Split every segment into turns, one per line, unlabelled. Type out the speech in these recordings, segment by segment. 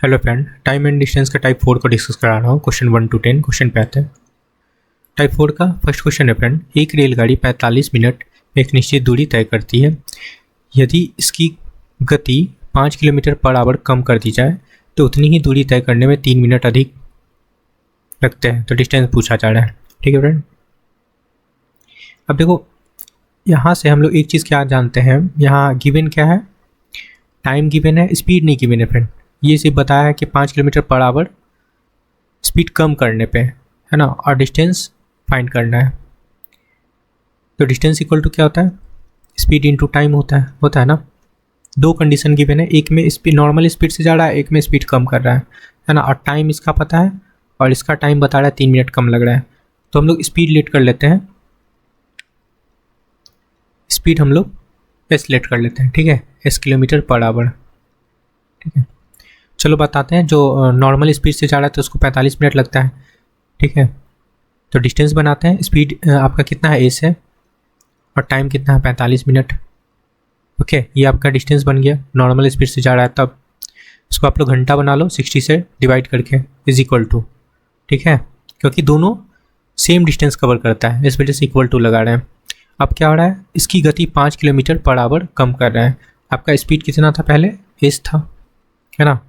Hello friend, time and distance का type 4 को discuss करा रहा हूँ। क्वेश्चन 1 to 10 क्वेश्चन पे आते हैं। टाइप 4 का फर्स्ट क्वेश्चन है फ्रेंड, एक रेलगाड़ी 45 मिनट में एक निश्चित दूरी तय करती है। यदि इसकी गति 5 किलोमीटर पर आवर कम कर दी जाए तो उतनी ही दूरी तय करने में 3 मिनट अधिक लगते हैं। तो डिस्टेंस पूछा जा रहा है। ठीक है फ्रेंड, अब देखो यहाँ से हम लोग एक चीज़ क्या जानते हैं, यहाँ गिवन क्या है, टाइम गिवन है, स्पीड नहीं गिवन है फ्रेंड। ये सिर्फ बताया है कि 5 किलोमीटर पर आवर स्पीड कम करने पे, है ना, और डिस्टेंस फाइंड करना है। तो डिस्टेंस इक्वल टू क्या होता है, स्पीड इनटू टाइम होता है ना। दो कंडीशन गिवन है, एक में स्पीड नॉर्मल स्पीड से जा रहा है, एक में स्पीड कम कर रहा है ना, और टाइम इसका पता है और इसका टाइम बता रहा है 3 मिनट कम लग रहा है। तो हम लोग स्पीड लेट कर लेते हैं, स्पीड हम लोग एस लेट कर लेते हैं। ठीक है, एस किलोमीटर पर आवर। ठीक है, चलो बताते हैं। जो नॉर्मल स्पीड से जा रहा है तो उसको 45 मिनट लगता है। ठीक है, तो डिस्टेंस बनाते हैं। स्पीड आपका कितना है, एस है, और टाइम कितना है, 45 मिनट। ओके, ये आपका डिस्टेंस बन गया। नॉर्मल स्पीड से जा रहा है तब इसको आप लोग घंटा बना लो 60 से डिवाइड करके, इज इक्वल टू। ठीक है, क्योंकि दोनों सेम डिस्टेंस कवर करता है इस वजह से इक्वल टू लगा रहे हैं। अब क्या हो रहा है, इसकी गति 5 किलोमीटर पर आवर कम कर रहा है। आपका स्पीड कितना था पहले, एस था, है ना,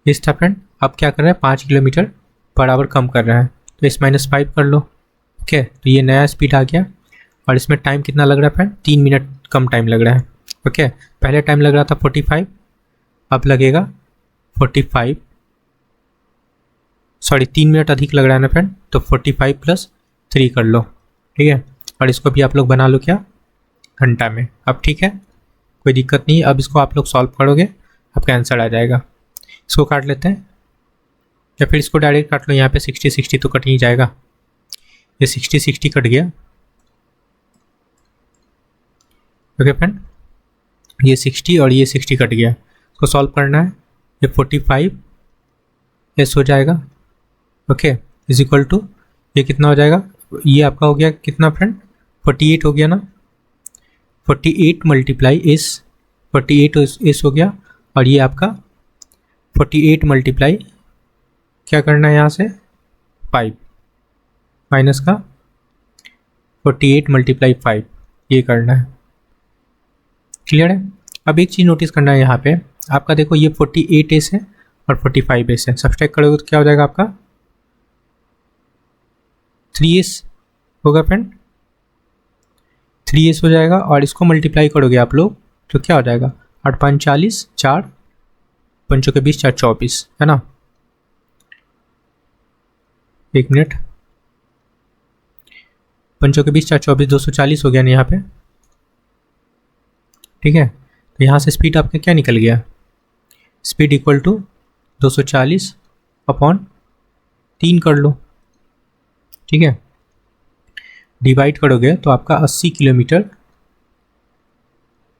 एस था फ्रेंड। अब क्या कर रहा है, 5 किलोमीटर पर आवर कम कर रहा है, तो एस -5 कर लो। ओके, तो ये नया स्पीड आ गया और इसमें टाइम कितना लग रहा है फ्रेंड, 3 मिनट कम टाइम लग रहा है। ओके, पहले टाइम लग रहा था 45, अब लगेगा 45, सॉरी 3 मिनट अधिक लग रहा है ना फ्रेंड, तो 45 + 3 कर लो। ठीक है, और इसको भी आप लोग बना लो क्या, घंटा में। अब ठीक है, कोई दिक्कत नहीं। अब इसको आप लोग सॉल्व करोगे, आपका आंसर आ जाएगा। इसको काट लेते हैं या फिर इसको डायरेक्ट काट लो। यहाँ पे 60 तो कट ही जाएगा, ये 60 कट गया। ओके फ्रेंड, ये 60 और ये 60 कट गया। इसको सॉल्व करना है, ये 45 एस हो जाएगा। ओके, इज इक्वल टू ये कितना हो जाएगा, ये आपका हो गया कितना फ्रेंड, 48 हो गया ना। 48 मल्टीप्लाई एस, 48 एस हो गया, और ये आपका 48 मल्टीप्लाई क्या करना है यहाँ से 5 माइनस का 48 मल्टीप्लाई 5 ये करना है। क्लियर है। अब एक चीज़ नोटिस करना है यहाँ पे, आपका देखो ये 48 एस है और 45 एस है। सब्सट्रैक्ट करोगे तो क्या हो जाएगा, आपका 3s होगा फ्रेंड, 3s हो जाएगा। और इसको मल्टीप्लाई करोगे आप लोग तो क्या हो जाएगा, 8 5 40, 4 पंचों के 20, 4 24, है ना। एक मिनट, पंचों के 20, 4 24, 240 हो गया ना यहाँ पे। ठीक है, तो यहाँ से स्पीड आपका क्या निकल गया, स्पीड इक्वल टू 240 अपॉन 3 कर लो। ठीक है, डिवाइड करोगे तो आपका 80 किलोमीटर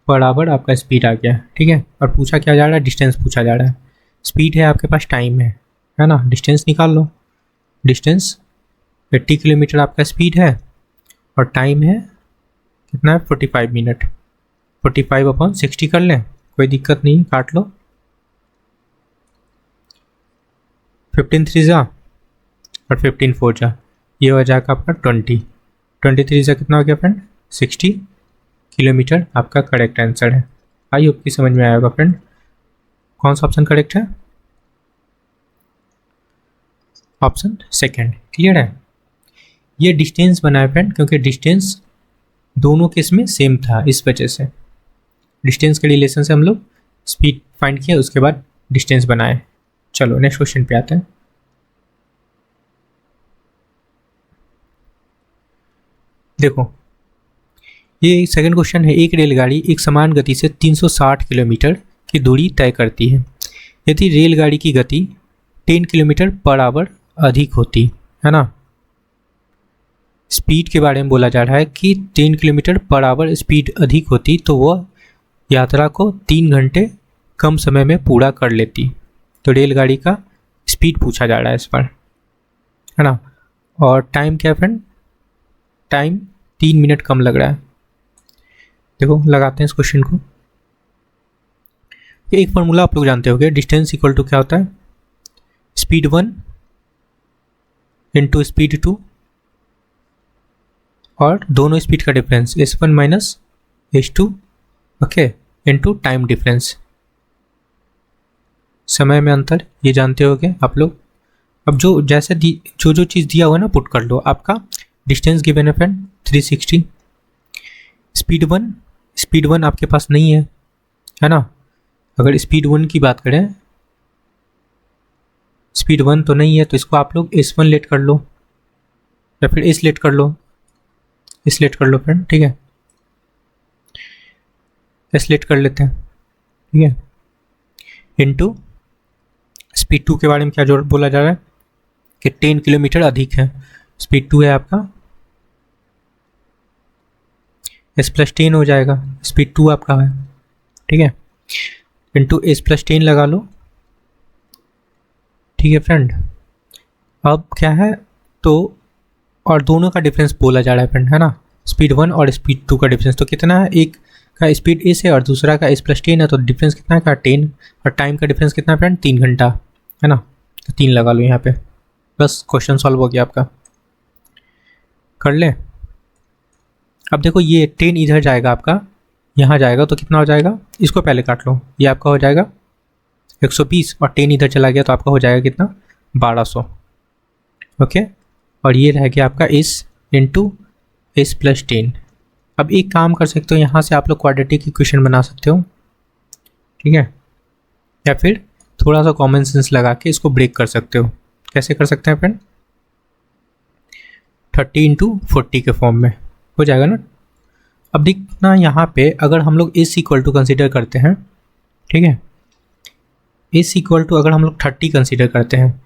पर आवर आपका स्पीड आ गया। ठीक है, और पूछा क्या जा रहा है, डिस्टेंस पूछा जा रहा है। स्पीड है आपके पास, टाइम है ना, डिस्टेंस निकाल लो। डिस्टेंस 80 किलोमीटर आपका स्पीड है और टाइम है कितना है, 45 मिनट। 45 अपॉन 60 कर लें, कोई दिक्कत नहीं, काट लो। 15 3 जा और 15 4 जा, ये हो जाएगा आपका 20। 23 जा कितना हो गया फ्रेंड, 60 किलोमीटर आपका करेक्ट आंसर है। आई होप की समझ में आएगा फ्रेंड। कौन सा ऑप्शन करेक्ट है, ऑप्शन सेकंड। क्लियर है। ये डिस्टेंस बनाया फ्रेंड, क्योंकि डिस्टेंस दोनों केस में सेम था, इस वजह से डिस्टेंस के रिलेशन से हम लोग स्पीड फाइंड किया, उसके बाद डिस्टेंस बनाए। चलो नेक्स्ट क्वेश्चन पे आते हैं। देखो ये सेकंड क्वेश्चन है, एक रेलगाड़ी एक समान गति से 360 किलोमीटर की दूरी तय करती है। यदि रेलगाड़ी की गति 10 किलोमीटर पर आवर अधिक होती, है ना, स्पीड के बारे में बोला जा रहा है कि 10 किलोमीटर पर आवर स्पीड अधिक होती तो वह यात्रा को 3 घंटे कम समय में पूरा कर लेती। तो रेलगाड़ी का स्पीड पूछा जा रहा है इस पर, है ना, और टाइम क्या है फ्रेंड, टाइम 3 मिनट कम लग रहा है। देखो लगाते हैं इस क्वेश्चन को। एक फार्मूला आप लोग जानते होंगे, डिस्टेंस इक्वल टू क्या होता है, स्पीड 1 इंटू स्पीड 2 और दोनों स्पीड का difference S1 minus S2, okay, into time difference, समय में अंतर, ये जानते होगे आप लोग। अब जो जैसे जो चीज़ दिया हुआ ना पुट कर लो। आपका डिस्टेंस गिवन है फ्रेंड 360, स्पीड वन आपके पास नहीं है ना। अगर स्पीड 1 की बात करें, स्पीड 1 तो नहीं है, तो इसको आप लोग S1 लेट कर लो या फिर S लेट कर लो, S लेट कर लो फ्रेंड, ठीक है, S लेट कर लेते हैं, ठीक है, इनटू स्पीड 2 के बारे में क्या जो बोला जा रहा है कि 10 किलोमीटर अधिक है, स्पीड 2 है आपका, S प्लस 10 हो जाएगा, स्पीड 2 आपका है, ठीक है, इंटू S प्लस 10 लगा लो, ठीक है फ्रेंड। अब क्या है तो, और दोनों का डिफरेंस बोला जा रहा है फ्रेंड, है ना, स्पीड 1 और स्पीड 2 का डिफरेंस तो कितना है, एक का स्पीड S है और दूसरा का S प्लस 10 है, तो डिफरेंस कितना है का 10, और टाइम का डिफरेंस कितना है फ्रेंड 3 घंटा, है ना, तो 3 लगा लो यहाँ पे, बस क्वेश्चन सॉल्व हो गया आपका, कर ले। अब देखो ये 10 इधर जाएगा आपका, यहाँ जाएगा तो कितना हो जाएगा, इसको पहले काट लो, ये आपका हो जाएगा 120 और 10 इधर चला गया तो आपका हो जाएगा कितना 1200, ओके, और ये रह गया आपका S इंटू S प्लस 10। अब एक काम कर सकते हो, यहाँ से आप लोग क्वाड्रेटिक इक्वेशन बना सकते हो, ठीक है, या फिर थोड़ा सा कॉमन सेंस लगा के इसको ब्रेक कर सकते हो। कैसे कर सकते हैं फ्रेंड, 30 इंटू 40 के फॉर्म में हो जाएगा ना। अब देखना यहाँ पे अगर हम लोग S इक्वल टू कंसिडर करते हैं, ठीक है, S इक्वल टू अगर हम लोग 30 कंसिडर करते हैं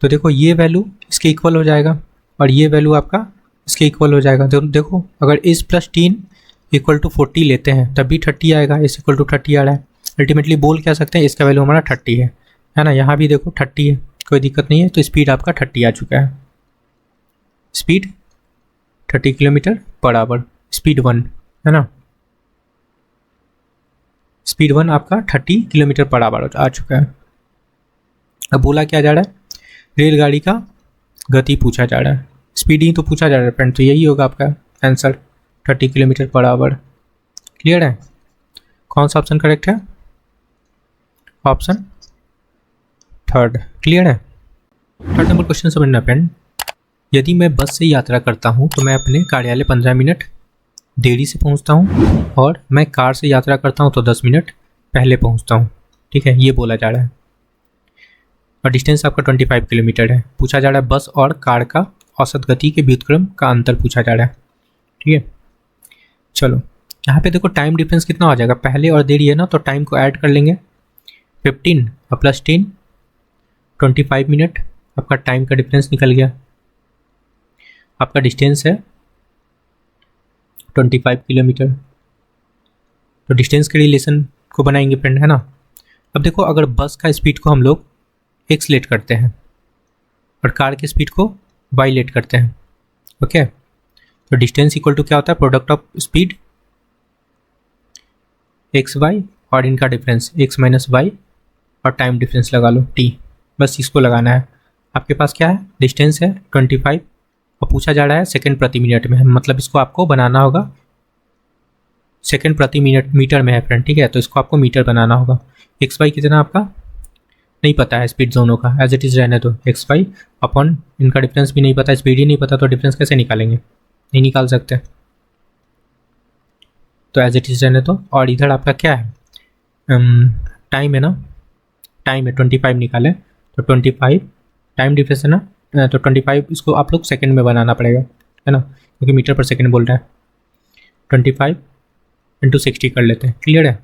तो देखो ये वैल्यू इसके इक्वल हो जाएगा और ये वैल्यू आपका इसके इक्वल हो जाएगा। तो देखो अगर S प्लस 10 इक्वल टू 40 लेते हैं तब भी 30 आएगा, S इक्वल टू 30 आ रहा है, अल्टीमेटली बोल क्या सकते हैं इसका वैल्यू हमारा 30 है ना। यहाँ भी देखो 30 है, कोई दिक्कत नहीं है, तो स्पीड आपका 30 आ चुका है, speed 30 kilometre per our, speed 1 है ना, स्पीड 1 आपका 30 किलोमीटर पर आवर आ चुका है। अब बोला क्या जा रहा है, रेलगाड़ी का गति पूछा जा रहा है, स्पीड ही तो पूछा जा रहा है फ्रेंड, तो यही होगा आपका answer 30 kilometre per our. Clear है, कौन सा ऑप्शन करेक्ट है, ऑप्शन थर्ड। क्लियर है। थर्ड नंबर क्वेश्चन समझना फ्रेंड, यदि मैं बस से यात्रा करता हूं तो मैं अपने कार्यालय 15 मिनट देरी से पहुंचता हूं और मैं कार से यात्रा करता हूं तो 10 मिनट पहले पहुंचता हूं, ठीक है, ये बोला जा रहा है। और डिस्टेंस आपका 25 किलोमीटर है। पूछा जा रहा है बस और कार का औसत गति के व्युत्क्रम का अंतर पूछा जा रहा है, ठीक है। चलो यहाँ पे देखो टाइम डिफरेंस कितना हो जाएगा, पहले और देरी है ना, तो टाइम को ऐड कर लेंगे, 15 और प्लस 10 25 मिनट, आपका टाइम का डिफरेंस निकल गया। आपका डिस्टेंस है 25 किलोमीटर, तो डिस्टेंस के रिलेशन को बनाएंगे फ्रेंड, है ना। अब देखो अगर बस का स्पीड को हम लोग x लेट करते हैं और कार के स्पीड को y लेट करते हैं, ओके, तो डिस्टेंस इक्वल टू क्या होता है, product of speed X Y और इनका डिफरेंस x माइनस वाई और टाइम डिफरेंस लगा लो t, बस इसको लगाना है। आपके पास क्या है, डिस्टेंस है 25 और पूछा जा रहा है सेकंड प्रति मिनट में है, मतलब इसको आपको बनाना होगा सेकंड प्रति मिनट मीटर में है फ्रेंड, ठीक है, तो इसको आपको मीटर बनाना होगा। एक्स वाई कितना आपका नहीं पता है, स्पीड जोनों का एज इट इज़ रहने दो, एक्स वाई अपॉन इनका डिफरेंस भी नहीं पता, स्पीड ही नहीं पता, तो डिफरेंस कैसे निकालेंगे, नहीं निकाल सकते, तो एज इट इज़ रहने दो। और इधर आपका क्या है, टाइम है ना, टाइम है 25 निकालें तो 25 टाइम डिफरेंस है ना, तो 25 इसको आप लोग सेकंड में बनाना पड़ेगा, है ना, क्योंकि मीटर पर सेकंड बोल रहा है। 25 इंटू 60 कर लेते हैं, क्लियर है।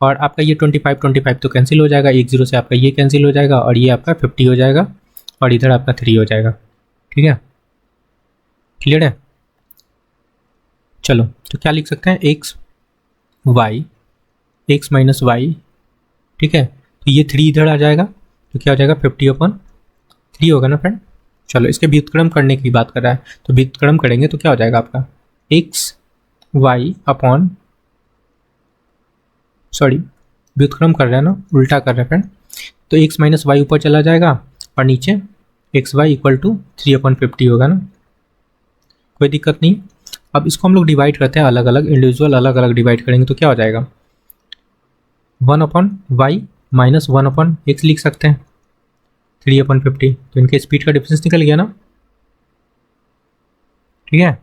और आपका ये 25 तो कैंसिल हो जाएगा, 1 0 से आपका ये कैंसिल हो जाएगा और ये आपका 50 हो जाएगा और इधर आपका 3 हो जाएगा, ठीक है, क्लियर है। चलो तो क्या लिख सकते हैं, एक्स माइनस वाई, ठीक है, तो ये 3 इधर आ जाएगा तो क्या हो जाएगा 50/3 होगा ना फ्रेंड। चलो इसके व्युत्क्रम करने की बात कर रहा है, तो व्युत्क्रम करेंगे तो क्या हो जाएगा आपका एक्स वाई अपॉन व्युत्क्रम कर रहे हैं ना, उल्टा कर रहे हैं फ्रेंड, तो x माइनस वाई ऊपर चला जाएगा और नीचे एक्स वाई इक्वल टू 3/50 होगा ना, कोई दिक्कत नहीं। अब इसको हम लोग डिवाइड करते हैं अलग अलग, इंडिविजुअल अलग अलग डिवाइड करेंगे तो क्या हो जाएगा, 1/y माइनस 1/x लिख सकते हैं 3/50। तो इनके स्पीड का डिफरेंस निकल गया ना, ठीक है,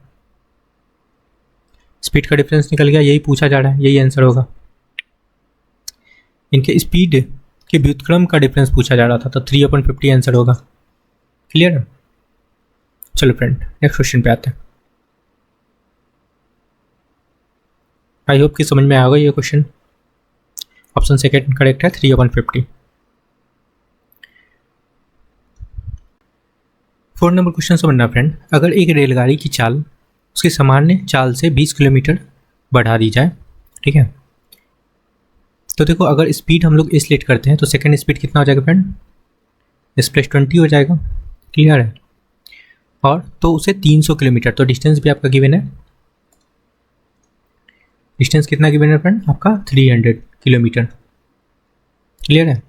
स्पीड का डिफरेंस निकल गया, यही पूछा जा रहा है, यही आंसर होगा। इनके स्पीड के व्युत्क्रम का डिफरेंस पूछा जा रहा था, तो 3/50 आंसर होगा। क्लियर है? चलो फ्रेंड नेक्स्ट क्वेश्चन पे आते हैं। आई होप कि समझ में आएगा ये क्वेश्चन। ऑप्शन सेकेंड करेक्ट है, 3/50। 4 नंबर क्वेश्चन समझना फ्रेंड, अगर एक रेलगाड़ी की चाल उसकी सामान्य चाल से 20 किलोमीटर बढ़ा दी जाए, ठीक है, तो देखो अगर स्पीड हम लोग एस्लेट करते हैं तो सेकंड स्पीड कितना हो जाएगा फ्रेंड, s+20 हो जाएगा। क्लियर है? और तो उसे 300 किलोमीटर, तो डिस्टेंस भी आपका गिवन है, डिस्टेंस कितना गिवन है फ्रेंड आपका 300 किलोमीटर। क्लियर है?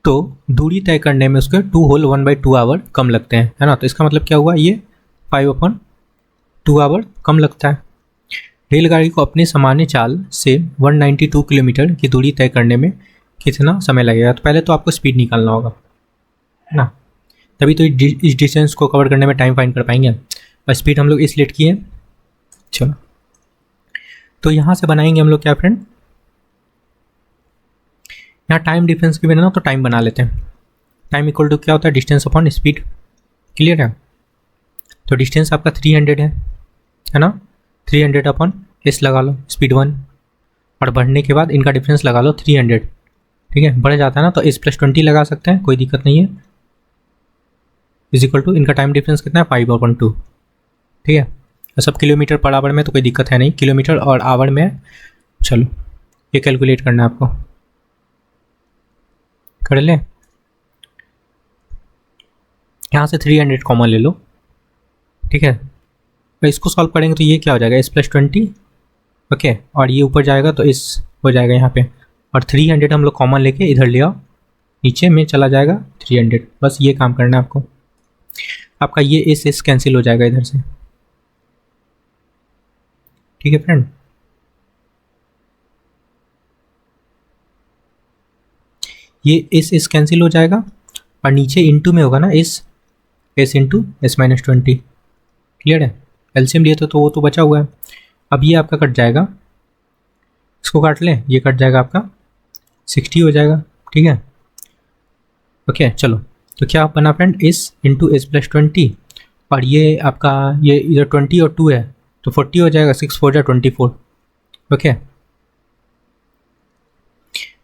तो दूरी तय करने में उसके 2 होल 1/2 आवर कम लगते हैं, है ना, तो इसका मतलब क्या हुआ, ये 5/2 आवर कम लगता है। रेलगाड़ी को अपने सामान्य चाल से 192 किलोमीटर की दूरी तय करने में कितना समय लगेगा, तो पहले तो आपको स्पीड निकालना होगा, है ना, तभी तो इस डिस्टेंस को कवर करने में टाइम फाइंड कर पाएंगे। और स्पीड हम लोग इसलिए किए। चलो तो यहाँ से बनाएंगे हम लोग क्या फ्रेंड, यहाँ टाइम डिफरेंस की बना ना, तो टाइम बना लेते हैं। टाइम इक्वल टू क्या होता है, डिस्टेंस अपॉन स्पीड। क्लियर है? तो डिस्टेंस आपका 300 है ना, 300 अपॉन एस लगा लो, स्पीड 1, और बढ़ने के बाद इनका डिफरेंस लगा लो 300। ठीक है, बढ़ जाता है ना, तो s+20 लगा सकते हैं, कोई दिक्कत नहीं है, इज इक्वल टू इनका टाइम डिफरेंस कितना है 5/2। ठीक है, और सब किलोमीटर पर आवर में, तो कोई दिक्कत है नहीं, किलोमीटर और आवर में। चलो ये कैलकुलेट करना है आपको, कर लें। यहाँ से 300 कॉमन ले लो, ठीक है, तो इसको सॉल्व करेंगे तो ये क्या हो जाएगा, s+20, ओके, और ये ऊपर जाएगा तो इस हो जाएगा यहाँ पे, और 300 हम लोग कॉमन लेके इधर ले आओ, नीचे में चला जाएगा 300। बस ये काम करना है आपको, आपका ये एस कैंसिल हो जाएगा इधर से। ठीक है फ्रेंड, ये एस कैंसिल हो जाएगा और नीचे इंटू में होगा ना एस इंटू s-20। क्लियर है? एलसीएम लिए तो वो तो बचा हुआ है। अब ये आपका कट जाएगा, इसको काट लें, ये कट जाएगा आपका 60 हो जाएगा। ठीक है, ओके, चलो तो क्या बना फ्रेंड, s इंटू s+20, और ये आपका ये इधर 20 और 2 है तो 40 हो जाएगा, 6 4 जा 24। ओके,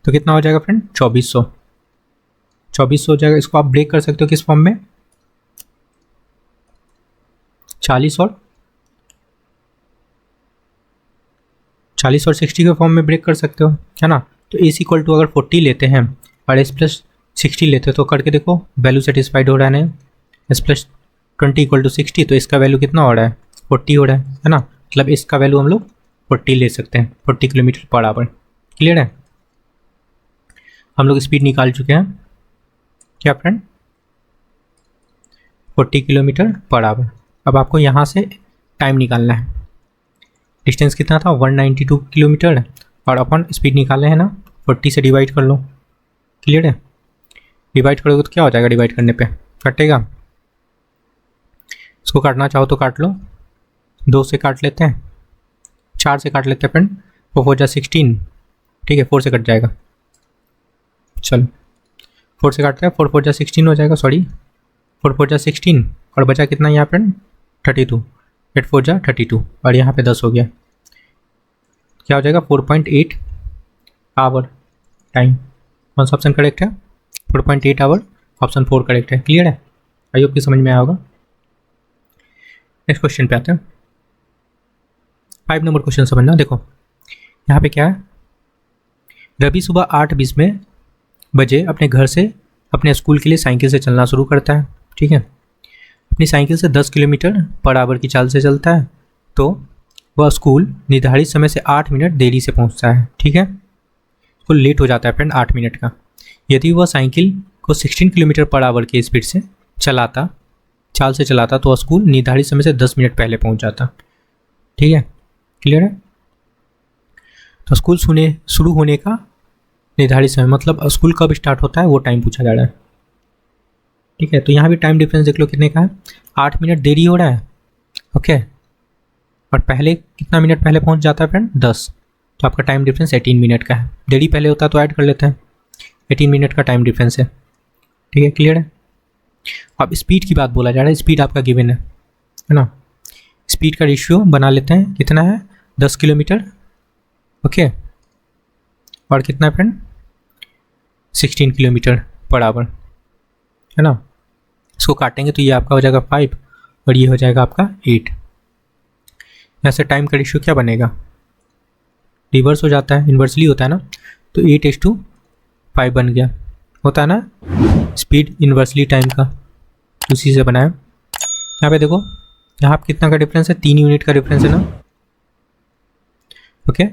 तो कितना हो जाएगा फ्रेंड, 2400 हो जाएगा। इसको आप ब्रेक कर सकते हो किस फॉर्म में, 40 और 60 के फॉर्म में ब्रेक कर सकते हो, है ना। तो एस इक्वल टू अगर 40 लेते हैं और s+60 लेते हो तो करके देखो, वैल्यू सेटिस्फाइड हो रहा है, s+20 इक्वल टू 60, तो इसका वैल्यू कितना हो रहा है, 40 हो रहा है ना, मतलब इसका वैल्यू हम लोग 40 ले सकते हैं, 40 किलोमीटर पर आवर। क्लियर है? हम लोग स्पीड निकाल चुके हैं क्या फ्रेंड, 40 किलोमीटर पर आवर। अब आपको यहाँ से टाइम निकालना है, डिस्टेंस कितना था 192 किलोमीटर, और अपन स्पीड निकाले हैं ना, 40 से डिवाइड कर लो। क्लियर है? डिवाइड करोगे तो क्या हो जाएगा, डिवाइड करने पे कटेगा, इसको काटना चाहो तो काट लो, 2 से काट लेते हैं, 4 से काट लेते हैं फ्रेंड, 4 4 जा 16, ठीक है, 4 से कट जाएगा। चलो 4 से काटते हैं, 4 4 जा 16 हो जाएगा, सॉरी 4 4 जा 16, और बचा कितना यहाँ फ्रेंड 32, 8 4 जा 32, और यहाँ पे 10 हो गया, क्या हो जाएगा 4.8 आवर टाइम। कौन सा ऑप्शन करेक्ट है, 4.8 आवर, ऑप्शन 4 करेक्ट है। क्लियर है? आई होप कि समझ में आया होगा। नेक्स्ट क्वेश्चन पे आते हैं, 5 नंबर क्वेश्चन समझना। देखो यहाँ पे क्या है, रवि सुबह 8:20 बजे अपने घर से अपने स्कूल के लिए साइकिल से चलना शुरू करता है। ठीक है, अपनी साइकिल से 10 किलोमीटर पर आवर की चाल से चलता है, तो वह स्कूल निर्धारित समय से 8 मिनट देरी से पहुंचता है। ठीक है, को लेट हो जाता है फ्रेंड 8 मिनट का। यदि वह साइकिल को 16 किलोमीटर पर आवर की स्पीड से चाल से चलाता तो स्कूल निर्धारित समय से 10 मिनट पहले पहुंच जाता। ठीक है, क्लियर है। तो स्कूल शुरू होने का निर्धारित समय मतलब स्कूल कब स्टार्ट होता है वो टाइम पूछा जा रहा है। ठीक है, तो यहाँ भी टाइम डिफरेंस देख लो कितने का है, 8 मिनट देरी हो रहा है। ओके, और पहले कितना मिनट पहले पहुंच जाता है फ्रेंड, 10। तो आपका टाइम डिफरेंस 18 मिनट का है। देरी पहले होता है तो ऐड कर लेते हैं, 18 मिनट का टाइम डिफरेंस है। ठीक है, क्लियर है। अब स्पीड की बात बोला जा रहा है, स्पीड आपका गिवन है ना। स्पीड का रेशियो बना लेते हैं, कितना है 10 किलोमीटर। ओके, और कितना फ्रेंड 16 किलोमीटर पर आवर, है ना। इसको काटेंगे तो ये आपका हो जाएगा 5 और ये हो जाएगा आपका 8। यहाँ से टाइम का रेशियो क्या बनेगा, रिवर्स हो जाता है, इन्वर्सली होता है ना। तो 8:5 बन गया, होता है ना स्पीड इन्वर्सली टाइम का, उसी से बनाया। यहाँ पे देखो, यहाँ पे कितना का डिफरेंस है, 3 यूनिट का डिफरेंस है ना। ओके,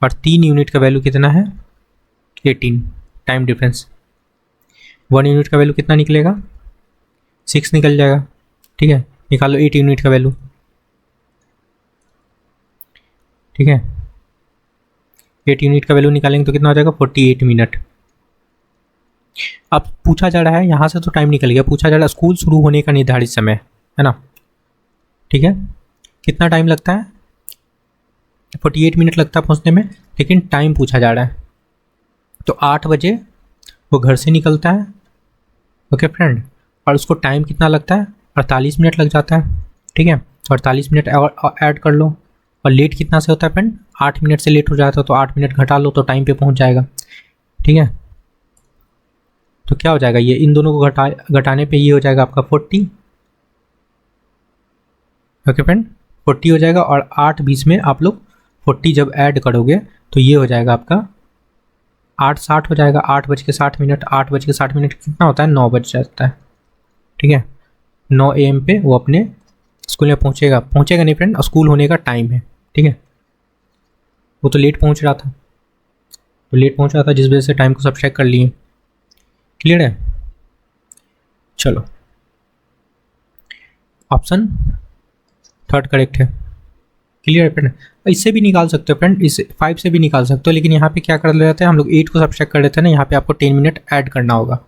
और 3 यूनिट का वैल्यू कितना है 18 टाइम डिफरेंस। 1 यूनिट का वैल्यू कितना निकलेगा 6 निकल जाएगा। ठीक है, निकालो 8 यूनिट का वैल्यू। ठीक है, 8 यूनिट का वैल्यू निकालेंगे तो कितना हो जाएगा 48 मिनट। अब पूछा जा रहा है, यहाँ से तो टाइम निकल गया, पूछा जा रहा है स्कूल शुरू होने का निर्धारित समय, है ना। ठीक है, कितना टाइम लगता है 48 मिनट लगता है पहुँचने में, लेकिन टाइम पूछा जा रहा है। तो 8 बजे वो घर से निकलता है। ओके फ्रेंड, और उसको टाइम कितना लगता है 48 मिनट लग जाता है। ठीक है, 48 मिनट और ऐड कर लो। और लेट कितना से होता है फ्रेंड, 8 मिनट से लेट हो जाता है, तो 8 मिनट घटा लो तो टाइम पे पहुंच जाएगा। ठीक है, तो क्या हो जाएगा, ये इन दोनों को घटाने पे ये हो जाएगा आपका 40। ओके फ्रेंड, 40 हो जाएगा, और 8:20 में आप लोग 40 जब ऐड करोगे तो ये हो जाएगा आपका 8:60 हो जाएगा। 8:60, 8:60 कितना होता है 9 बज जाता है। ठीक है, 9 AM पे वो अपने स्कूल में पहुंचेगा नहीं फ्रेंड, स्कूल होने का टाइम है। ठीक है, वो तो लेट पहुंच रहा था, जिस वजह से टाइम को सब्ट्रैक्ट कर लिए। क्लियर है। चलो, ऑप्शन 3 करेक्ट है। क्लियर है फ्रेंड। इससे भी निकाल सकते हो फ्रेंड, इस 5 से भी निकाल सकते हो, लेकिन यहाँ पे क्या कर लेते हैं हम लोग, 8 को सब्ट्रैक्ट कर लेते हैं ना। यहाँ पे आपको 10 मिनट ऐड करना होगा,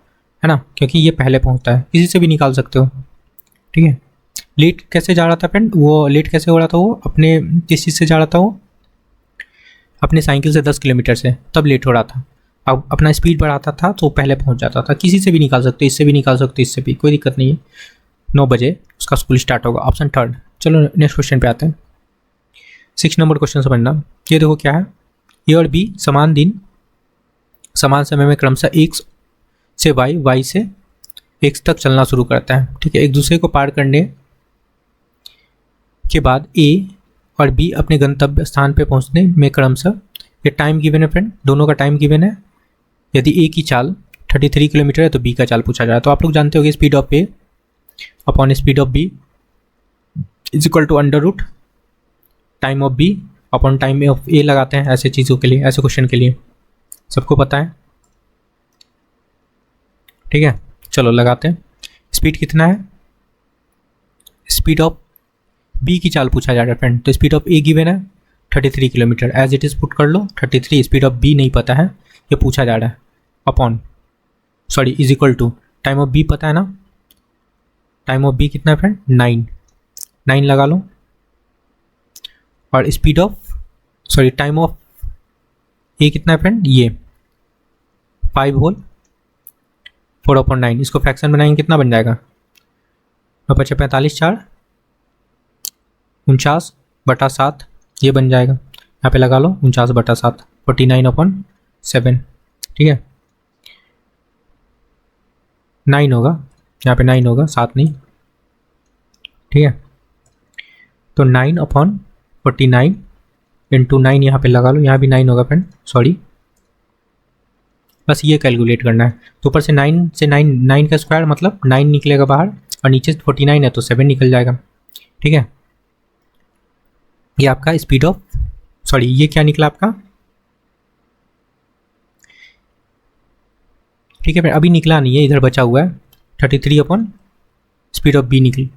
है ना, क्योंकि ये पहले पहुँचता है। इसी से भी निकाल सकते हो। ठीक है, लेट कैसे जा रहा था फ्रेंड, वो लेट कैसे हो रहा था, वो अपने किस चीज़ से जा रहा था, वो अपने साइकिल से 10 किलोमीटर से, तब लेट हो रहा था। अब अपना स्पीड बढ़ाता था तो पहले पहुंच जाता था। किसी से भी निकाल सकते हो, इससे भी निकाल सकते हो, इससे भी, कोई दिक्कत नहीं है। 9 बजे उसका स्कूल स्टार्ट होगा, ऑप्शन 3। चलो नेक्स्ट क्वेश्चन पे आते हैं। 6 नंबर क्वेश्चन समझना। ये देखो क्या है, ए और बी समान दिन समान समय में क्रमशः X से Y से X तक चलना शुरू करता है। ठीक है, एक दूसरे को पार करने के बाद ए और बी अपने गंतव्य स्थान पे पहुंचने में क्रमशः, ये टाइम गिवन है फ्रेंड, दोनों का टाइम गिवन है। यदि ए की चाल 33 किलोमीटर है तो बी का चाल पूछा जा रहा है। तो आप लोग जानते होंगे speed of A upon speed of B is equal to under root time of B upon time of A लगाते हैं ऐसे चीज़ों के लिए, ऐसे क्वेश्चन के लिए, सबको पता है। ठीक है, चलो लगाते हैं। स्पीड कितना है, स्पीड ऑफ बी की चाल पूछा जा रहा है फ्रेंड। तो स्पीड ऑफ ए गिवन है 33 kilometre, as it is put कर लो 33। स्पीड ऑफ बी नहीं पता है, ये पूछा जा रहा है, upon is equal to time of B पता है ना। टाइम ऑफ बी कितना है फ्रेंड 9 लगा लो, और स्पीड ऑफ टाइम ऑफ ए कितना है फ्रेंड, ये 5 होल 4/9। इसको फ्रैक्शन बनाएंगे कितना बन जाएगा, 45 4 49/7 ये बन जाएगा। यहाँ पे लगा लो 49/7 49/7। ठीक है, 9 होगा, यहाँ पे 9 होगा, 7 नहीं। ठीक है, तो 9/49 इंटू 9 यहाँ पे लगा लो, यहाँ भी 9 होगा फ्रेंड, सॉरी, बस ये कैलकुलेट करना है। तो ऊपर से 9 का स्क्वायर मतलब 9 निकलेगा बाहर, और नीचे 49 है तो 7 निकल जाएगा। ठीक है, ये आपका स्पीड ऑफ ये क्या निकला आपका ठीक है, अभी निकला नहीं है, इधर बचा हुआ है 33 अपॉन स्पीड ऑफ बी निकल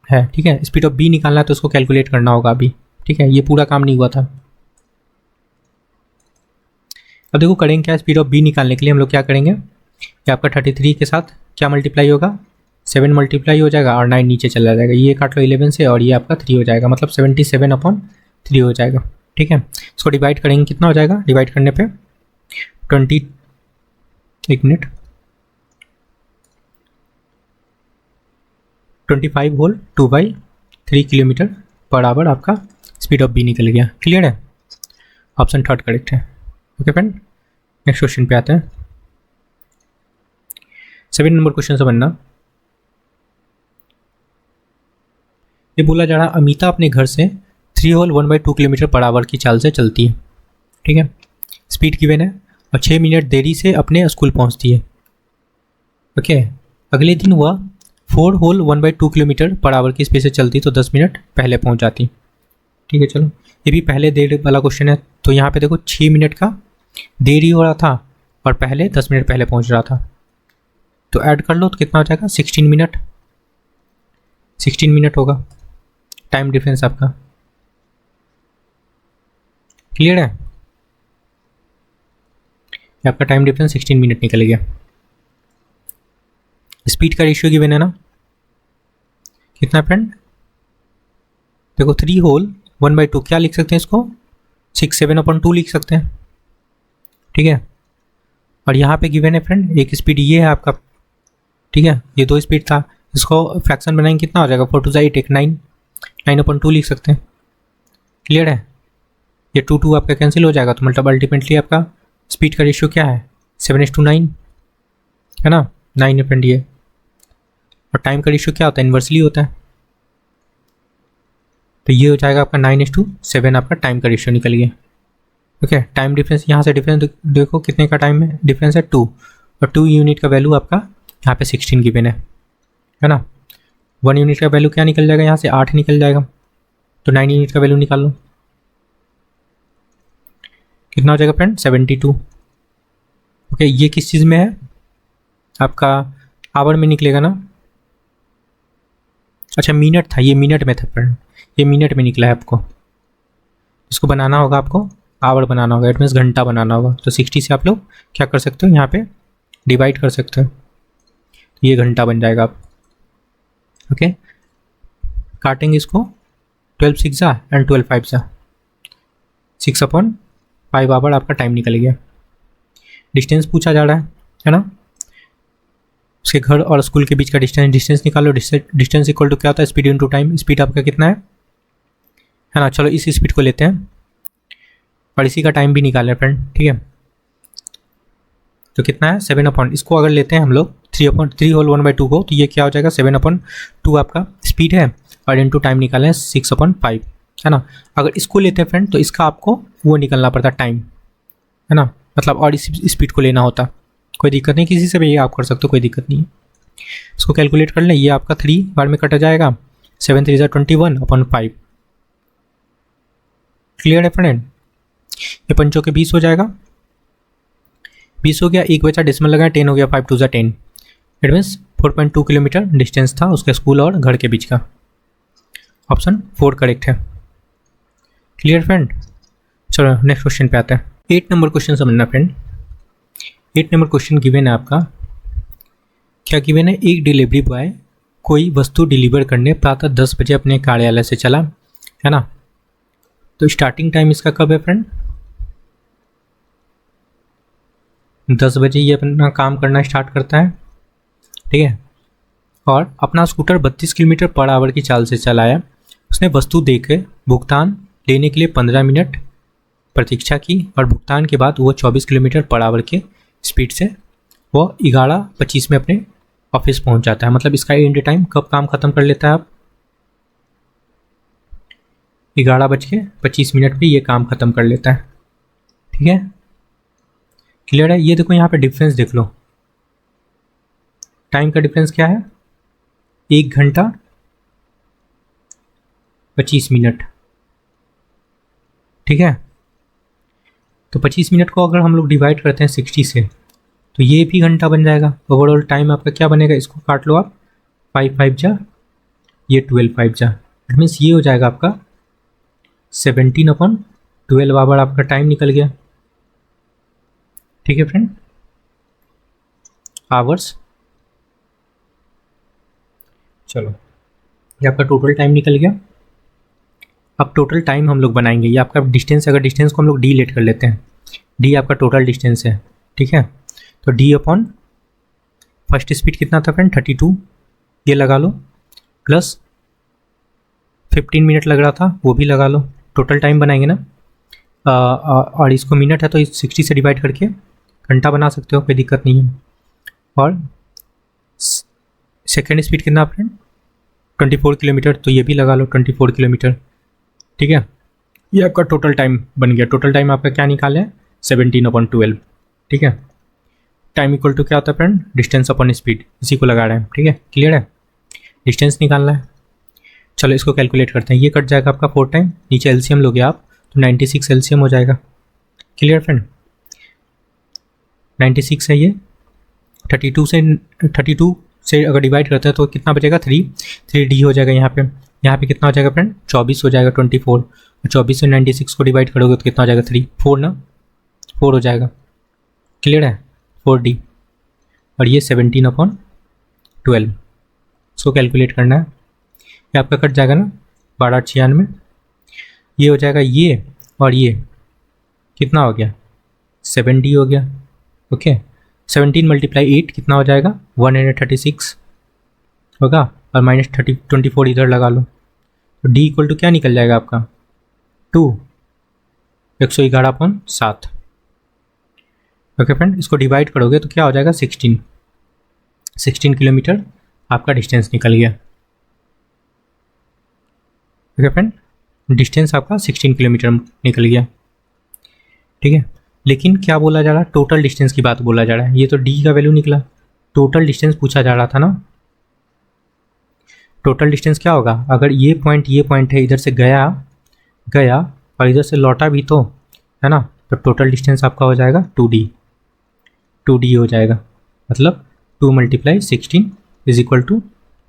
है। ठीक है, स्पीड ऑफ बी निकालना है तो उसको कैलकुलेट करना होगा अभी। ठीक है, ये पूरा काम नहीं हुआ था। अब देखो करेंगे क्या, स्पीड ऑफ बी निकालने के लिए हम लोग क्या करेंगे, कि आपका 33 के साथ क्या मल्टीप्लाई होगा, 7 मल्टीप्लाई हो जाएगा और 9 नीचे चला जाएगा, ये काट लो 11 से और ये आपका 3 हो जाएगा, मतलब 77 अपॉन 3 हो जाएगा। ठीक है, इसको डिवाइड करेंगे, कितना हो जाएगा डिवाइड करने पे 20, एक minute, 25 whole 2/3 kilometre per hour आपका स्पीड ऑफ बी निकल गया। क्लियर है, ऑप्शन थर्ड करेक्ट है। ओके फ्रेंड, नेक्स्ट क्वेश्चन पे आते हैं। 7 नंबर क्वेश्चन समझना। ये बोला जा रहा अमिता अपने घर से 3 होल 1/2 किलोमीटर पर आवर की चाल से चलती है। ठीक है, स्पीड गिवन है और 6 मिनट देरी से अपने स्कूल पहुंचती है। ओके, अगले दिन वह 4 होल 1/2 किलोमीटर पर आवर की स्पीड से चलती तो 10 मिनट पहले पहुंच जाती। ठीक है, चलो ये भी पहले देर वाला क्वेश्चन है, तो यहाँ पे देखो 6 मिनट का देरी हो रहा था और पहले 10 मिनट पहले पहुंच रहा था, तो ऐड कर लो तो कितना हो जाएगा 16 मिनट, 16 मिनट होगा टाइम डिफरेंस आपका। क्लियर है, आपका टाइम डिफरेंस 16 मिनट निकल गया। स्पीड का रेशियो गिवन है ना, कितना फ्रेंड, देखो 3 होल 1/2 क्या लिख सकते हैं इसको, 6/7/2 लिख सकते हैं। ठीक है, और यहाँ पे गिवन है फ्रेंड एक स्पीड ये है आपका। ठीक है, ये 2 स्पीड था, इसको फ्रैक्शन बनाएंगे कितना हो जाएगा 4 2 8 एक 9, 9/2 लिख सकते हैं। क्लियर है, ये 2 2 आपका कैंसिल हो जाएगा, तो मतलब अल्टीमेटली आपका स्पीड का रेशियो क्या है 7:9 है ना, 9 फ्रेंड ये। और टाइम का रेशियो क्या होता है, इन्वर्सली होता है, तो ये हो जाएगा आपका 9:7 आपका टाइम का रेशियो निकल गया। ओके, टाइम डिफरेंस यहाँ से डिफरेंस देखो कितने का टाइम में डिफरेंस है 2, और 2 यूनिट का वैल्यू आपका यहाँ पे 16 गिवन है ना। 1 यूनिट का वैल्यू क्या निकल जाएगा, यहाँ से 8 निकल जाएगा, तो 9 यूनिट का वैल्यू निकाल लो, कितना हो जाएगा फ्रेंड 72। ओके, ये किस चीज़ में है आपका, आवर में निकलेगा ना, अच्छा मिनट था, ये मिनट में था फ्रेंड, ये मिनट में निकला है आपको, इसको बनाना होगा आपको, आवर बनाना होगा, इट मीन्स घंटा बनाना होगा, तो 60 से आप लोग क्या कर सकते हो यहाँ पे डिवाइड कर सकते हो, ये घंटा बन जाएगा आप। ओके, काटेंगे इसको 12 6 जा एंड 12 5 जा, 6/5 आवर आपका टाइम निकल गया। डिस्टेंस पूछा जा रहा है ना, उसके घर और स्कूल के बीच का डिस्टेंस निकालो, डिस्टेंस इक्वल टू क्या होता है स्पीड इनटू टाइम, स्पीड आपका कितना है ना, चलो इस स्पीड को लेते हैं और इसी का टाइम भी निकालें फ्रेंड। ठीक है, तो कितना है 7 इसको अगर लेते हैं हम लोग 3 होल 1/2 को, तो ये क्या हो जाएगा 7/2 आपका स्पीड है, और इनटू टाइम निकालें 6/5 है ना। अगर इसको लेते हैं फ्रेंड तो इसका आपको वो निकलना पड़ता टाइम है ना, मतलब और इस स्पीड को लेना होता, कोई दिक्कत नहीं, किसी से भी ये आप कर सकते हो, कोई दिक्कत नहीं है। इसको कैलकुलेट कर लें, ये आपका 3 बार में कटा जाएगा, 7 3 जा 21/5। क्लियर है फ्रेंड, ये पंचों के 20 हो जाएगा, 20 हो गया, एक बचा डेसिमल लगाया 10 हो गया, 5 2 जा 10, इट मीन्स 4.2 किलोमीटर डिस्टेंस था उसके स्कूल और घर के बीच का। ऑप्शन 4 करेक्ट है। क्लियर फ्रेंड, चलो नेक्स्ट क्वेश्चन पे आते हैं। 8 नंबर क्वेश्चन समझना फ्रेंड। 8 नंबर क्वेश्चन गिवन है आपका, क्या गिवन है, एक डिलीवरी बॉय कोई वस्तु डिलीवर करने प्रातः 10 बजे अपने कार्यालय से चला है ना, तो स्टार्टिंग टाइम इसका कब है फ्रेंड, 10 बजे ये अपना काम करना स्टार्ट करता है। ठीक है, और अपना स्कूटर 32 किलोमीटर पर आवर की चाल से चलाया, उसने वस्तु देकर भुगतान लेने के लिए 15 मिनट प्रतीक्षा की, और भुगतान के बाद वो 24 किलोमीटर पर आवर के स्पीड से वो 11:25 में अपने ऑफिस पहुंच जाता है। मतलब इसका एंड टाइम कब काम खत्म कर लेता है आप, 11:25 पे ये काम खत्म कर लेता है। ठीक है, क्लियर है। ये देखो यहाँ पे डिफरेंस देख लो, टाइम का डिफरेंस क्या है, 1 घंटा 25 मिनट। ठीक है, तो 25 मिनट को अगर हम लोग डिवाइड करते हैं 60 से, तो ये भी घंटा बन जाएगा। ओवरऑल टाइम आपका क्या बनेगा, इसको काट लो आप, 5 5 जा, ये 12 5 जा, इट मीन्स ये हो जाएगा आपका 17/12 आवर आपका टाइम निकल गया। ठीक है फ्रेंड, आवर्स। चलो ये आपका टोटल टाइम निकल गया। अब टोटल टाइम हम लोग बनाएंगे, ये आपका डिस्टेंस, अगर डिस्टेंस को हम लोग डी लेट कर लेते हैं, डी आपका टोटल डिस्टेंस है। ठीक है, तो डी अपॉन फर्स्ट स्पीड कितना था फ्रेंड, 32, ये लगा लो, प्लस 15 मिनट लग रहा था वो भी लगा लो, टोटल टाइम बनाएंगे ना। और इसको मिनट है तो 60 से डिवाइड करके घंटा बना सकते हो, कोई दिक्कत नहीं है। और सेकेंड स्पीड कितना फ्रेंड, 24 किलोमीटर, तो ये भी लगा लो 24 किलोमीटर। ठीक है, ये आपका टोटल टाइम बन गया। टोटल टाइम आपका क्या निकाले, 17/12। ठीक है, टाइम इक्वल टू क्या होता है फ्रेंड, डिस्टेंस अपॉन स्पीड, इसी को लगा रहे हैं। ठीक है, क्लियर है, डिस्टेंस निकालना है। चलो इसको कैलकुलेट करते हैं, ये कट जाएगा आपका 4 टाइम, नीचे एलसीएम लोगे आप तो 96 एलसीएम हो जाएगा। क्लियर फ्रेंड, 96 है ये, 32 से अगर डिवाइड करते हैं तो कितना बचेगा, 3D हो जाएगा यहाँ पे कितना हो जाएगा फ्रेंड, 24 हो जाएगा, 24, और 24 से 96 को डिवाइड करोगे तो कितना हो जाएगा, 4 ना, 4 हो जाएगा। क्लियर है, 4D, और ये 17/12, इसको कैलकुलेट करना है। ये आपका कट जाएगा ना 1296, ये हो जाएगा ये, और ये कितना हो गया, 7D हो गया। ओके, 17 × 8 कितना हो जाएगा, 136 होगा, और -24 इधर लगा लो, तो D इक्वल टू क्या निकल जाएगा आपका, 2, 111/7। ओके फ्रेंड, इसको डिवाइड करोगे तो क्या हो जाएगा, 16 किलोमीटर आपका डिस्टेंस निकल गया। ओके फ्रेंड, डिस्टेंस आपका 16 किलोमीटर निकल गया। ठीक है, लेकिन क्या बोला जा रहा है, टोटल डिस्टेंस की बात बोला जा रहा है। ये तो डी का वैल्यू निकला, टोटल डिस्टेंस पूछा जा रहा था ना। टोटल डिस्टेंस क्या होगा, अगर ये पॉइंट है, इधर से गया और इधर से लौटा भी तो है ना, तो टोटल डिस्टेंस आपका हो जाएगा 2D हो जाएगा, मतलब 2 × 16 =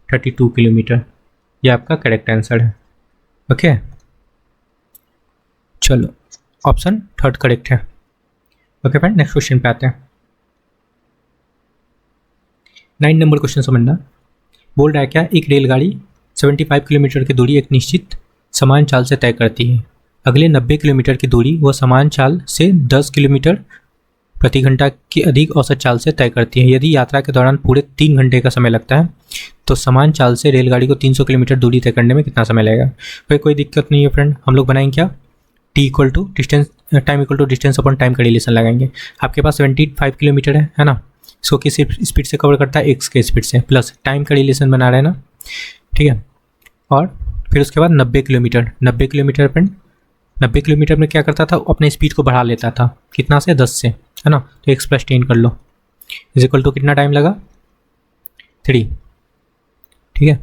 32 किलोमीटर। ये आपका करेक्ट आंसर है। ओके, चलो ऑप्शन थर्ड करेक्ट है। ओके फ्रेंड, नेक्स्ट क्वेश्चन पे आते हैं। 9 नंबर क्वेश्चन समझना। बोल रहा है क्या, एक रेलगाड़ी 75 किलोमीटर की दूरी एक निश्चित समान चाल से तय करती है। अगले 90 किलोमीटर की दूरी वह समान चाल से 10 किलोमीटर प्रति घंटा की अधिक औसत चाल से तय करती है। यदि यात्रा के दौरान पूरे 3 घंटे का समय लगता है तो समान चाल से रेलगाड़ी को 300 किलोमीटर दूरी तय करने में कितना समय लगेगा। भाई कोई दिक्कत नहीं है फ्रेंड, हम लोग बनाएंगे क्या, T equal to distance, time equal to distance upon time का रिलेशन लगाएंगे। आपके पास 75 किलोमीटर है ना, इसको किस स्पीड से कवर करता है, एक्स के स्पीड से, प्लस टाइम का रिलेशन बना रहे हैं ना। ठीक है, और फिर उसके बाद 90 किलोमीटर फ्रेंड, 90 किलोमीटर में क्या करता था, अपने स्पीड को बढ़ा लेता था, कितना से, 10 से, है ना, तो x + 10 कर लो, इज इक्वल टू कितना टाइम लगा, 3। ठीक है,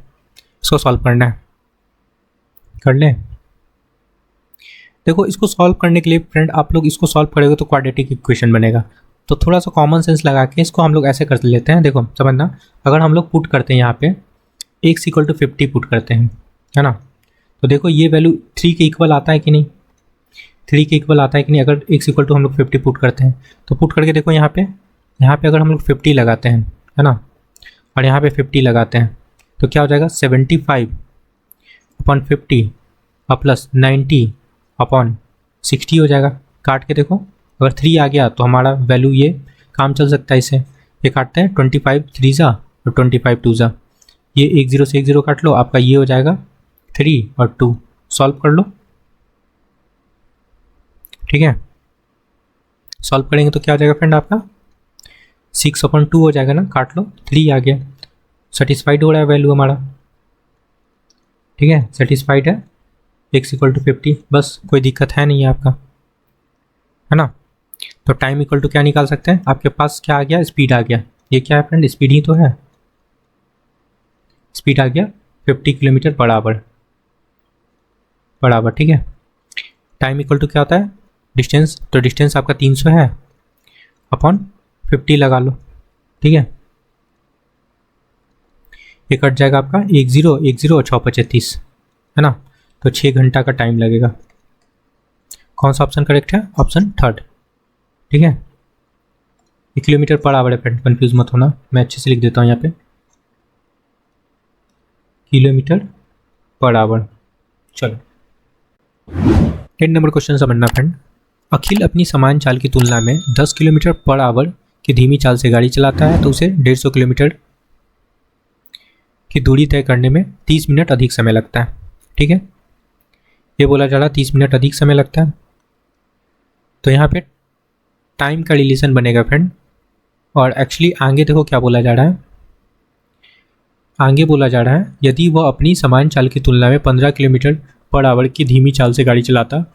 इसको सॉल्व करना है, कर लें। देखो इसको सॉल्व करने के लिए फ्रेंड, आप लोग इसको सॉल्व करोगे तो क्वाड्रेटिक इक्वेशन बनेगा, तो थोड़ा सा कॉमन सेंस लगा के इसको हम लोग ऐसे कर लेते हैं। देखो समझना, अगर हम लोग पुट करते हैं यहाँ पे x = 50 पुट करते हैं, है ना, तो देखो ये वैल्यू 3 के इक्वल आता है कि नहीं, 3 के इक्वल आता है कि नहीं। अगर x = हम लोग 50 पुट करते हैं तो पुट करके देखो यहाँ पे अगर हम लोग 50 लगाते हैं, है ना, और यहाँ पे 50 लगाते हैं तो क्या हो जाएगा, 75/50 और प्लस 90/60 हो जाएगा। काट के देखो, अगर 3 आ गया तो हमारा वैल्यू ये काम चल सकता है, इसे ये काटते हैं, 25 3 जा और 25 2 जा, ये 1 0 से 1 0 काट लो, आपका ये हो जाएगा 3 और 2, सॉल्व कर लो। ठीक है, सॉल्व करेंगे तो क्या हो जाएगा फ्रेंड, आपका 6/2 हो जाएगा ना, काट लो, 3 आ गया, सेटिस्फाइड हो रहा है वैल्यू हमारा। ठीक है, सेटिस्फाइड है, x = 50, बस कोई दिक्कत है नहीं है आपका, है ना। तो टाइम इक्वल टू क्या निकाल सकते हैं, आपके पास क्या आ गया, स्पीड आ गया, ये क्या है फ्रेंड, स्पीड ही तो है, स्पीड आ गया 50 किलोमीटर बराबर। ठीक है, टाइम इक्वल टू क्या होता है, डिस्टेंस, तो डिस्टेंस आपका 300 है अपॉन 50 लगा लो, ठीक है। ये कट जाएगा आपका 10 और 6 35, है ना। तो 6 घंटा का टाइम लगेगा। कौन सा ऑप्शन करेक्ट है? ऑप्शन थर्ड, ठीक है। ये किलोमीटर पर आवर है फ्रेंड, कन्फ्यूज मत होना, मैं अच्छे से लिख देता हूँ यहाँ पे, किलोमीटर पर आवर। चलो 10 नंबर क्वेश्चन समझना फ्रेंड। अखिल अपनी समान चाल की तुलना में 10 किलोमीटर पर आवर की धीमी चाल से गाड़ी चलाता है तो उसे 150 किलोमीटर की दूरी तय करने में 30 मिनट अधिक समय लगता है, ठीक है। ये बोला जा रहा 30 मिनट अधिक समय लगता है, तो यहाँ पे टाइम का रिलेशन बनेगा फ्रेंड। और एक्चुअली आगे देखो क्या बोला जा रहा है, आगे बोला जा रहा है यदि वह अपनी समान चाल की तुलना में 15 किलोमीटर पर आवर की धीमी चाल से गाड़ी चलाता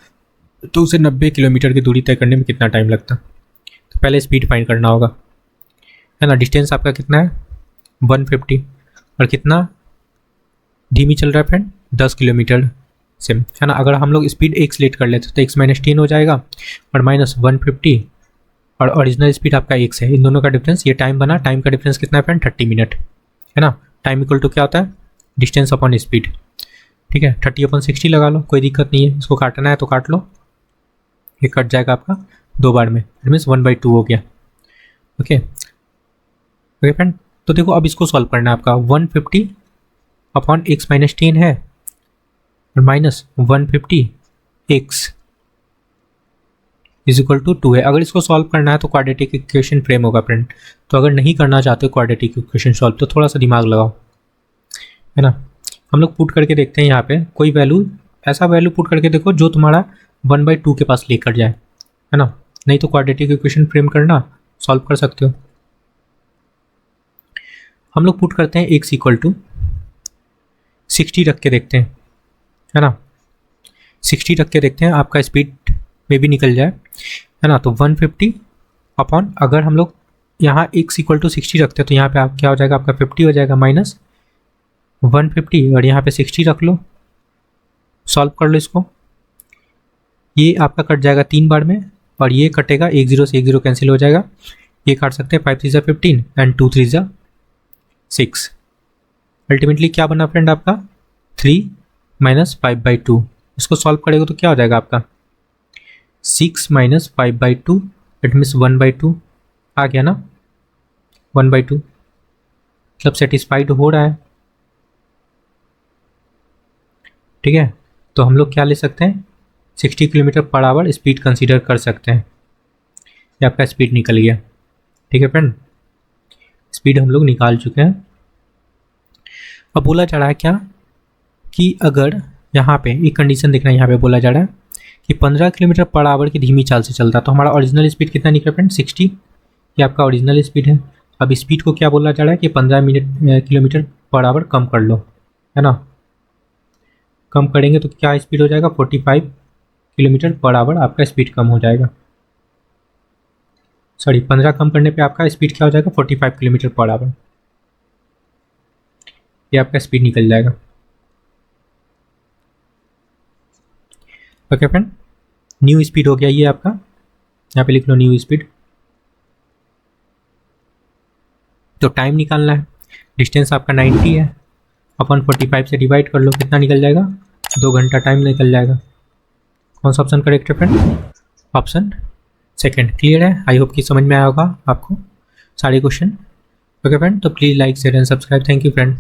तो उसे 90 किलोमीटर की दूरी तय करने में कितना टाइम लगता। तो पहले स्पीड फाइंड करना होगा, है ना। डिस्टेंस आपका कितना है? 150, और कितना धीमी चल रहा है फ्रेंड? 10 किलोमीटर से, है ना। अगर हम लोग स्पीड x लेट कर लेते तो x माइनस 10 हो जाएगा और माइनस 150, और ओरिजिनल स्पीड आपका x है। इन दोनों का डिफरेंस, ये टाइम बना, टाइम का डिफरेंस कितना है फ्रेंड? 30 मिनट, है ना। टाइम इक्वल टू क्या होता है? डिस्टेंस अपॉन स्पीड, ठीक है। 30/60 लगा लो, कोई दिक्कत नहीं है। इसको काटना है तो काट लो, ये कट जाएगा आपका 2 बार में, इट मीन्स 1/2 हो गया। ओके ओके फ्रेंड, तो देखो अब इसको सॉल्व करना है आपका। 150 अपॉन x माइनस 10 है और minus 150 x is equal to 2 है। अगर इसको सॉल्व करना है तो क्वाड्रेटिक इक्वेशन फ्रेम होगा फ्रेंड। तो अगर नहीं करना चाहते हो क्वाड्रेटिक इक्वेशन सॉल्व, तो थोड़ा सा दिमाग लगाओ, है ना। हम लोग पुट करके देखते हैं यहाँ पे कोई वैल्यू, ऐसा वैल्यू पुट करके देखो जो तुम्हारा 1/2 के पास लेकर जाए, है ना। नहीं तो क्वाड्रेटिक इक्वेशन फ्रेम करना, सॉल्व कर सकते हो। हम लोग पुट करते हैं x इक्वल टू 60 रख के देखते हैं, है ना। 60 रख के देखते हैं, आपका स्पीड में भी निकल जाए, है ना। तो 150 अपॉन, अगर हम लोग यहाँ x इक्वल टू 60 रखते हैं तो यहाँ पे आप क्या हो जाएगा? आपका 50 हो जाएगा माइनस 150, और यहाँ पे 60 रख लो, सॉल्व कर लो इसको। ये आपका कट जाएगा 3 बार में, और ये कटेगा 1 0 से 1 0 कैंसिल हो जाएगा। ये काट सकते हैं 5 3 ज़ा 15 एंड 2 3 ज़ा 6। अल्टीमेटली क्या बना फ्रेंड आपका? 3 माइनस 5/2। इसको सॉल्व करेगा तो क्या हो जाएगा आपका? 6 माइनस 5/2, इट मीन्स 1/2 आ गया ना। 1/2 मतलब सेटिस्फाइड हो रहा है, ठीक है। तो हम लोग क्या ले सकते हैं? 60 kilometre per our speed consider कर सकते हैं। ये आपका स्पीड निकल गया, ठीक है फ्रेंड। स्पीड हम लोग निकाल चुके हैं। अब बोला जा रहा है क्या कि अगर यहाँ पे एक कंडीशन देखना, यहाँ पे बोला जा रहा है कि 15 किलोमीटर पर आवर की धीमी चाल से चलता, तो हमारा ओरिजिनल स्पीड कितना निकला फ्रेंड? 60। ये आपका ओरिजिनल स्पीड है। अब स्पीड को क्या बोला जा रहा है कि 15 किलोमीटर पर आवर कम कर लो, है ना। कम करेंगे तो क्या स्पीड हो जाएगा? 45 किलोमीटर पर आवर आपका स्पीड कम हो जाएगा। सॉरी, 15 कम करने पे आपका स्पीड क्या हो जाएगा? 45 किलोमीटर पर आवर। ये आपका स्पीड निकल जाएगा। ओके फ्रेंड, न्यू स्पीड हो गया ये आपका, यहाँ पे लिख लो न्यू स्पीड। तो टाइम निकालना है, डिस्टेंस आपका 90 है, अपन 45 से डिवाइड कर लो, कितना निकल जाएगा? 2 घंटा टाइम निकल जाएगा। कौन सा ऑप्शन करेक्ट है फ्रेंड? Option second. क्लियर है? आई होप कि समझ में आया होगा आपको सारे क्वेश्चन। ओके फ्रेंड, तो please like share and subscribe. Thank you friend.